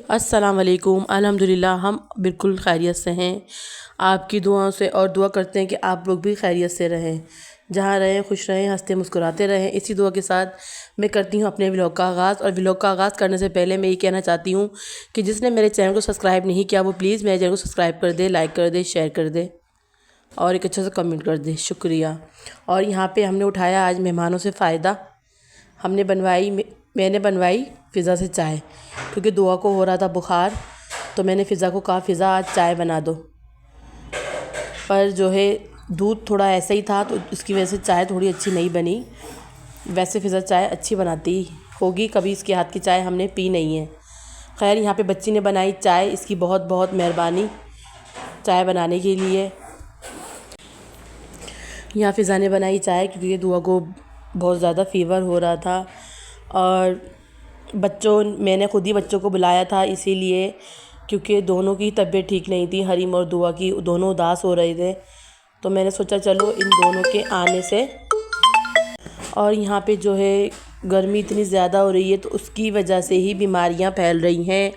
अस्सलाम वालेकुम। अल्हम्दुलिल्लाह हम बिल्कुल खैरियत से हैं। आपकी दुआओं से और दुआ करते हैं कि आप लोग भी खैरियत से रहें, जहाँ रहें खुश रहें, हंसते मुस्कुराते रहें। इसी दुआ के साथ मैं करती हूँ अपने व्लॉग का आगाज़। और व्लॉग का आगाज़ करने से पहले मैं ये कहना चाहती हूँ कि जिसने मेरे चैनल को सब्सक्राइब नहीं किया वो प्लीज़ मेरे चैनल को सब्सक्राइब कर दे, लाइक कर दे, शेयर कर दे और एक अच्छा सा कमेंट कर दे, शुक्रिया। और यहाँ पे हमने उठाया आज मेहमानों से फ़ायदा। मैंने बनवाई फ़िज़ा से चाय, क्योंकि दुआ को हो रहा था बुखार, तो मैंने फ़िज़ा को कहा फ़िज़ा आज चाय बना दो। पर जो है दूध थोड़ा ऐसा ही था, तो इसकी वजह से चाय थोड़ी अच्छी नहीं बनी। वैसे फ़िज़ा चाय अच्छी बनाती होगी, कभी इसके हाथ की चाय हमने पी नहीं है। खैर, यहाँ पे बच्ची ने बनाई चाय, इसकी बहुत बहुत मेहरबानी चाय बनाने के लिए। यहाँ फ़िज़ा ने बनाई चाय क्योंकि दुआ को बहुत ज़्यादा फ़ीवर हो रहा था, और मैंने खुद ही बच्चों को बुलाया था इसीलिए, क्योंकि दोनों की तबीयत ठीक नहीं थी, हरीम और दुआ की, दोनों उदास हो रहे थे। तो मैंने सोचा चलो इन दोनों के आने से। और यहाँ पे जो है गर्मी इतनी ज़्यादा हो रही है, तो उसकी वजह से ही बीमारियाँ फैल रही हैं।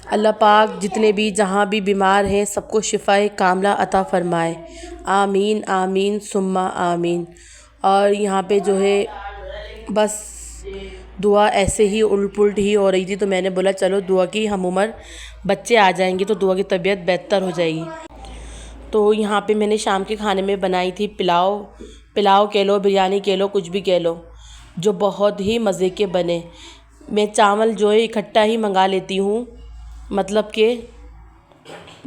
अल्लाह पाक जितने भी जहाँ भी बीमार हैं सबको शिफ़ाए कामला अता फ़रमाए, आमीन आमीन सुम्मा आमीन। और यहाँ पे जो है बस दुआ ऐसे ही उलट पुलट ही हो रही थी, तो मैंने बोला चलो दुआ की हम उम्र बच्चे आ जाएंगे तो दुआ की तबीयत बेहतर हो जाएगी। तो यहाँ पे मैंने शाम के खाने में बनाई थी पुलाव कह लो, बिरयानी कह लो, कुछ भी कह लो, जो बहुत ही मज़े के बने। मैं चावल जो है इकट्ठा ही मंगा लेती हूँ, मतलब कि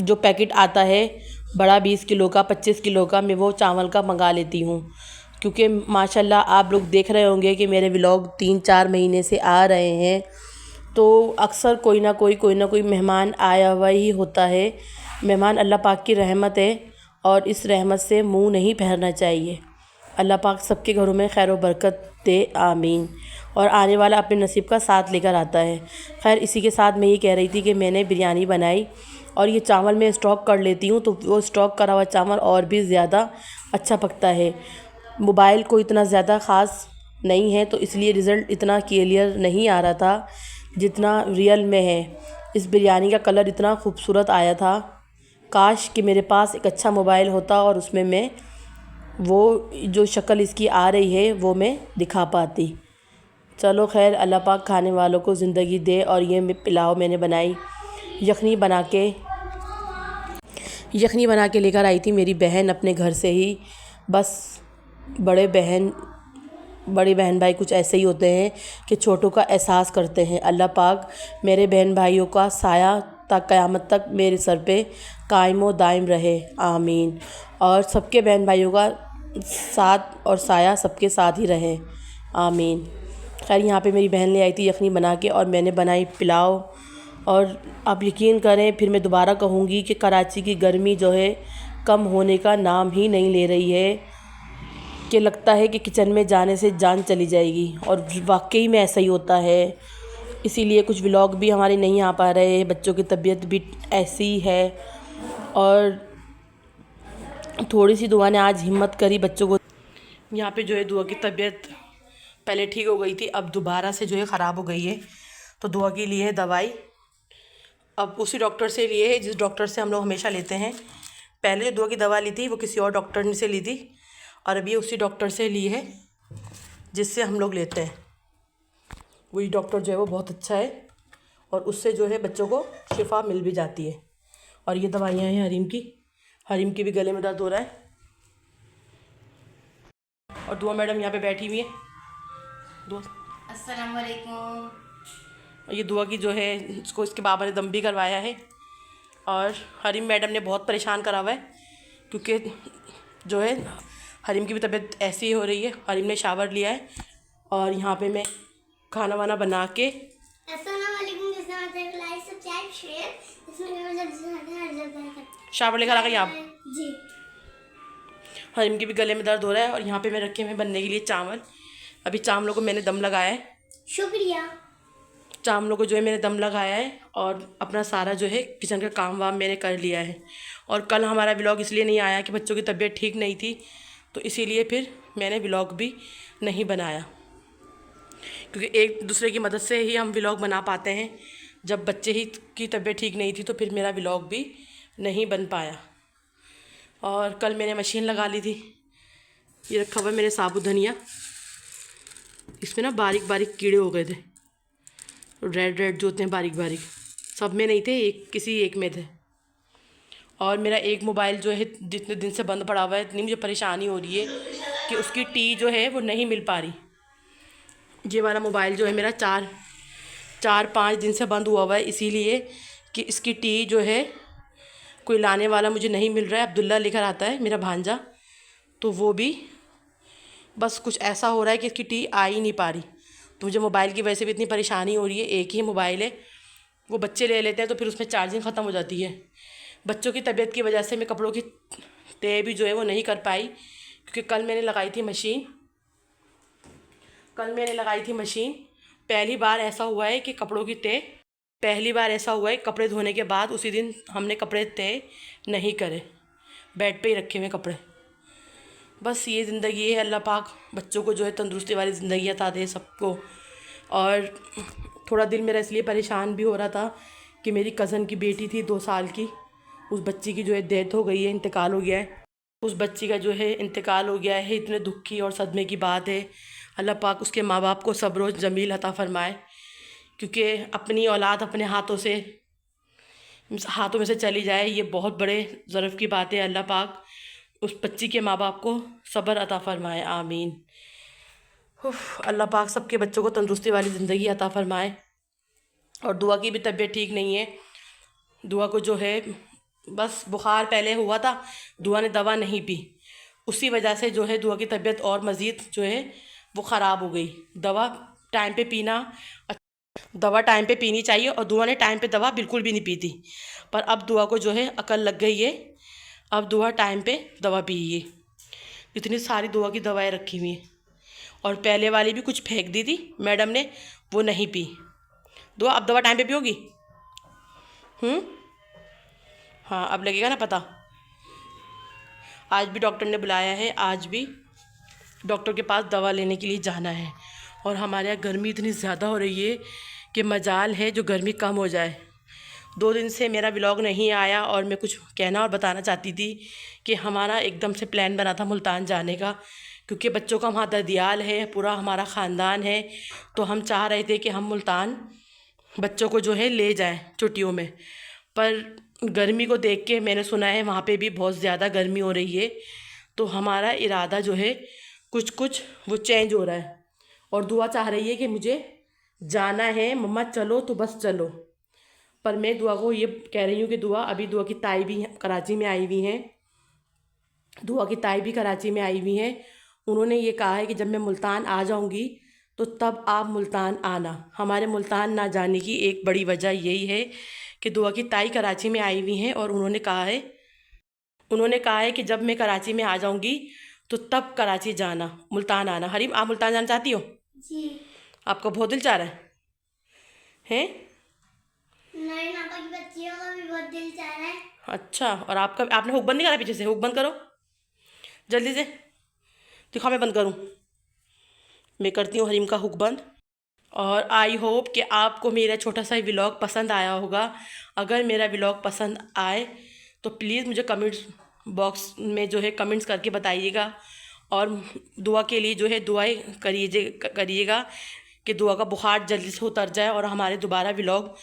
जो पैकेट आता है बड़ा 20 किलो का, 25 किलो का, मैं वो चावल का मंगा लेती हूँ। क्योंकि माशाल्लाह आप लोग देख रहे होंगे कि मेरे व्लॉग 3-4 महीने से आ रहे हैं, तो अक्सर कोई ना कोई मेहमान आया हुआ ही होता है। मेहमान अल्लाह पाक की रहमत है, और इस रहमत से मुंह नहीं फेरना चाहिए। अल्लाह पाक सबके घरों में खैर व बरकत दे, आमीन। और आने वाला अपने नसीब का साथ लेकर आता है। खैर, इसी के साथ मैं ये कह रही थी कि मैंने बिरयानी बनाई, और ये चावल मैं स्टॉक कर लेती हूँ, तो वो स्टॉक करा हुआ चावल और भी ज़्यादा अच्छा पकता है। मोबाइल को इतना ज़्यादा ख़ास नहीं है, तो इसलिए रिज़ल्ट इतना क्लियर नहीं आ रहा था जितना रियल में है। इस बिरयानी का कलर इतना खूबसूरत आया था, काश कि मेरे पास एक अच्छा मोबाइल होता और उसमें मैं वो जो शक्ल इसकी आ रही है वो मैं दिखा पाती। चलो खैर, अल्लाह पाक खाने वालों को ज़िंदगी दे। और ये पुलाव मैंने बनाई, यखनी बना के लेकर आई थी मेरी बहन अपने घर से ही। बस बड़े बहन भाई कुछ ऐसे ही होते हैं कि छोटों का एहसास करते हैं। अल्लाह पाक मेरे बहन भाइयों का साया तक क़यामत तक मेरे सर पे कायम व दायम रहे, आमीन। और सबके बहन भाइयों का साथ और साया सबके साथ ही रहे, आमीन। खैर, यहाँ पे मेरी बहन ले आई थी यखनी बना के, और मैंने बनाई पुलाव। और आप यकीन करें, फिर मैं दोबारा कहूँगी कि कराची की गर्मी जो है कम होने का नाम ही नहीं ले रही है, कि लगता है कि किचन में जाने से जान चली जाएगी। और वाकई में ऐसा ही होता है, इसीलिए कुछ व्लॉग भी हमारे नहीं आ पा रहे। बच्चों की तबीयत भी ऐसी ही है, और थोड़ी सी दुआ ने आज हिम्मत करी बच्चों को। यहाँ पे जो है दुआ की तबीयत पहले ठीक हो गई थी, अब दोबारा से जो है ख़राब हो गई है, तो दुआ की लिए है दवाई। अब उसी डॉक्टर से लिए है जिस डॉक्टर से हम लोग हमेशा लेते हैं। पहले जो दुआ की दवा ली थी वो किसी और डॉक्टर ने से ली थी, और अभी उसी डॉक्टर से ली है जिससे हम लोग लेते हैं। वही डॉक्टर जो है वो बहुत अच्छा है, और उससे जो है बच्चों को शिफा मिल भी जाती है। और ये दवाइयाँ हैं हरीम की भी गले में दर्द हो रहा है, और दुआ मैडम यहाँ पे बैठी हुई है। दुआ अस्सलाम वालेकुम। ये दुआ की जो है इसको इसके बाबा ने दम भी करवाया है, और हरीम मैडम ने बहुत परेशान करा हुआ है, क्योंकि जो है हरीम की भी तबीयत ऐसी ही हो रही है। हरीम ने शावर लिया है, और यहाँ पे मैं खाना वाना बना के शावर लेकर आ गई आप जी। हरीम के भी गले में दर्द हो रहा है, और यहाँ पे मैं रखे हुए बनने के लिए चावल। अभी चावलों को मैंने दम लगाया है, शुक्रिया। चावलों को जो है मैंने दम लगाया है, और अपना सारा जो है किचन का काम वाम मैंने कर लिया है। और कल हमारा व्लॉग इसलिए नहीं आया कि बच्चों की तबीयत ठीक नहीं थी, तो इसीलिए फिर मैंने व्लॉग भी नहीं बनाया, क्योंकि एक दूसरे की मदद से ही हम व्लॉग बना पाते हैं। जब बच्चे ही की तबीयत ठीक नहीं थी तो फिर मेरा व्लॉग भी नहीं बन पाया। और कल मैंने मशीन लगा ली थी। ये रखा हुआ है मेरे साबुत धनिया, इसमें ना बारीक बारीक कीड़े हो गए थे, रेड रेड जो होते हैं बारीक बारीक, सब में नहीं थे, किसी एक में थे। और मेरा एक मोबाइल जो है जितने दिन से बंद पड़ा हुआ है, इतनी मुझे परेशानी हो रही है कि उसकी टी जो है वो नहीं मिल पा रही। ये वाला मोबाइल जो है मेरा 4-5 दिन से बंद हुआ है, इसीलिए कि इसकी टी जो है कोई लाने वाला मुझे नहीं मिल रहा है। अब्दुल्ला लेकर आता है मेरा भांजा, तो वो भी बस कुछ ऐसा हो रहा है कि इसकी टी आ ही नहीं पा रही। तो मुझे मोबाइल की वजह से भी इतनी परेशानी हो रही है। एक ही मोबाइल है, वो बच्चे ले लेते हैं तो फिर उसमें चार्जिंग ख़त्म हो जाती है। बच्चों की तबीयत की वजह से मैं कपड़ों की तय भी जो है वो नहीं कर पाई, क्योंकि कल मैंने लगाई थी मशीन। पहली बार ऐसा हुआ है कि कपड़े धोने के बाद उसी दिन हमने कपड़े तय नहीं करे, बेड पे ही रखे हुए कपड़े। बस ये ज़िंदगी है। अल्लाह पाक बच्चों को जो है तंदुरुस्ती वाली ज़िंदगी अता दे सबको। और थोड़ा दिल मेरा इसलिए परेशान भी हो रहा था कि मेरी कज़न की बेटी थी 2 साल की, उस बच्ची की जो है डेथ हो गई है, इंतकाल हो गया है। उस बच्ची का जो है इंतकाल हो गया है, इतने दुख की और सदमे की बात है। अल्लाह पाक उसके माँ बाप को सब्र व जमील अता फ़रमाए, क्योंकि अपनी औलाद अपने हाथों में से चली जाए, ये बहुत बड़े ज़र्फ़ की बात है। अल्लाह पाक उस बच्ची के माँ बाप को सब्र अता फ़रमाए, आमीन। अल्लाह पाक सबके बच्चों को तंदुरुस्ती वाली ज़िंदगी अता फ़रमाए। और दुआ की भी तबीयत ठीक नहीं है। दुआ को जो है बस बुखार पहले हुआ था, दुआ ने दवा नहीं पी, उसी वजह से जो है दुआ की तबीयत और मज़ीद जो है वो ख़राब हो गई। दवा टाइम पे पीनी चाहिए, और दुआ ने टाइम पे दवा बिल्कुल भी नहीं पी थी। पर अब दुआ को जो है अकल लग गई है, अब दुआ टाइम पे दवा पिए। इतनी सारी दुआ की दवाएं रखी हुई हैं, और पहले वाली भी कुछ फेंक दी थी मैडम ने, वो नहीं पी। दुआ अब दवा टाइम पे पियोगी? हाँ, अब लगेगा ना पता। आज भी डॉक्टर ने बुलाया है, आज भी डॉक्टर के पास दवा लेने के लिए जाना है। और हमारे यहाँ गर्मी इतनी ज़्यादा हो रही है कि मजाल है जो गर्मी कम हो जाए। 2 दिन से मेरा व्लॉग नहीं आया, और मैं कुछ कहना और बताना चाहती थी कि हमारा एकदम से प्लान बना था मुल्तान जाने का, क्योंकि बच्चों का वहाँ ददियाल है, पूरा हमारा ख़ानदान है। तो हम चाह रहे थे कि हम मुल्तान बच्चों को जो है ले जाएं छुट्टियों में। पर गर्मी को देख के मैंने सुना है वहाँ पे भी बहुत ज़्यादा गर्मी हो रही है, तो हमारा इरादा जो है कुछ वो चेंज हो रहा है। और दुआ चाह रही है कि मुझे जाना है, मम्मा चलो तो बस चलो। पर मैं दुआ को ये कह रही हूँ कि दुआ की ताई भी कराची में आई हुई हैं, उन्होंने ये कहा है कि जब मैं मुल्तान आ जाऊँगी तो तब आप मुल्तान आना। हमारे मुल्तान ना जाने की एक बड़ी वजह यही है कि दुआ की ताई कराची में आई हुई हैं, और उन्होंने कहा है कि जब मैं कराची में आ जाऊँगी तो तब कराची जाना, मुल्तान आना। हरीम, आप मुल्तान जाना चाहती हो? जी। आपका बहुत दिल चाह रहा है? हैं? मेरे पापा की बच्चियों का भी बहुत दिल चाह रहा है। अच्छा, और आपने हुक बंद नहीं करा? पीछे से हुक बंद करो जल्दी से, दिखाओ मैं बंद करूँ। मैं करती हूँ हरीम का हुक बंद। और आई होप कि आपको मेरा छोटा सा व्लॉग पसंद आया होगा। अगर मेरा व्लॉग पसंद आए तो प्लीज़ मुझे कमेंट्स बॉक्स में जो है कमेंट्स करके बताइएगा, और दुआ के लिए जो है दुआएं करिएगा कि दुआ का बुखार जल्दी से उतर जाए और हमारे दोबारा व्लॉग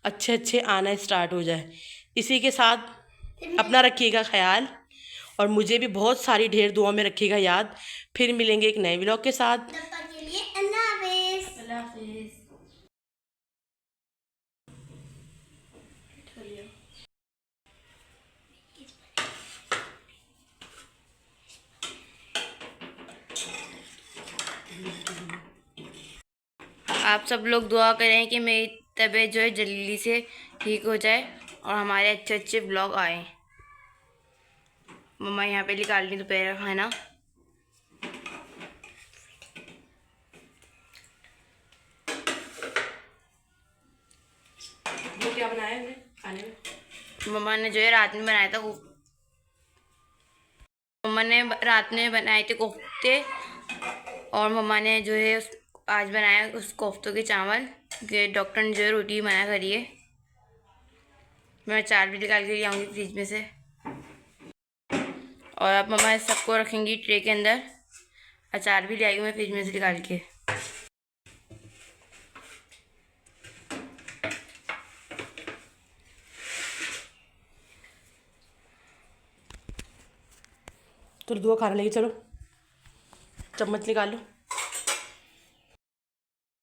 अच्छे आना स्टार्ट हो जाए। इसी के साथ अपना रखिएगा ख्याल, और मुझे भी बहुत सारी ढेर दुआ में रखिएगा याद। फिर मिलेंगे एक नए व्लॉग के साथ। तब तक के लिए अल्लाह हाफिज़। अल्लाह हाफिज़। आप सब लोग दुआ करें कि मेरी तबीयत जो है जल्दी से ठीक हो जाए और हमारे अच्छे ब्लॉग आए। मम्मा यहाँ पे निकाल ली दोपहर का खाना। वो क्या बनाया है खाने में? मम्मा ने जो है रात में बनाया था मम्मा ने रात में बनाए थे कोफ्ते, और मम्मा ने जो है आज बनाया उस कोफ्तों के चावल। क्योंकि डॉक्टर ने जो है रोटी मना करी है। मैं अचार भी निकाल के ले आऊँगी फ्रिज में से। और अब मम्मा इस सबको रखेंगी ट्रे के अंदर। अचार भी ले आई हूँ मैं फ्रिज में से निकाल के। तो दुआ खाने लगी, चलो चम्मच निकालो।